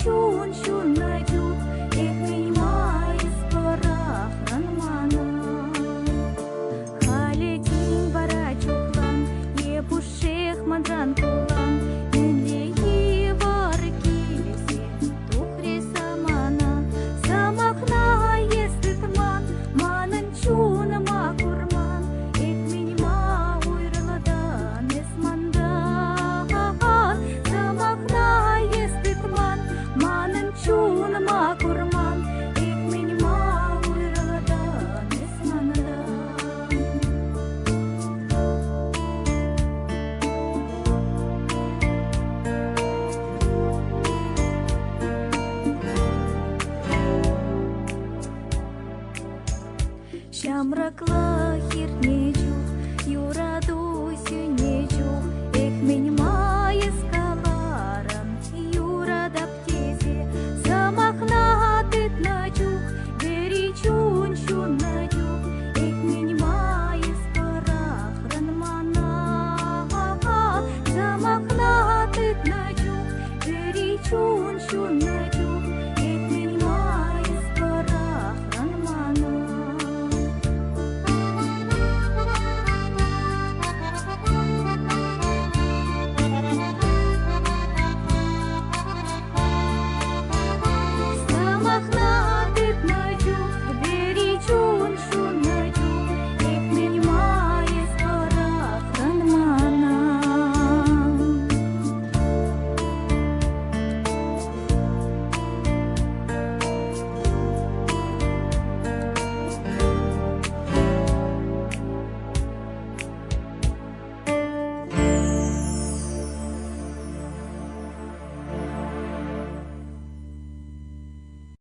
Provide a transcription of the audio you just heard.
чун найду, эх, меня из порах ранмана. Халетин бара чухлан, е пушех мандран кулан, ненле и вары килесе, тухре самана. Самахна есты тман, манын чуна макурман, эх, меня уйрладан эсманда. Самахна есты тман, манын чуна макурман, эх, меня уйрладан эсманда. Шамракла хиртнечух, юра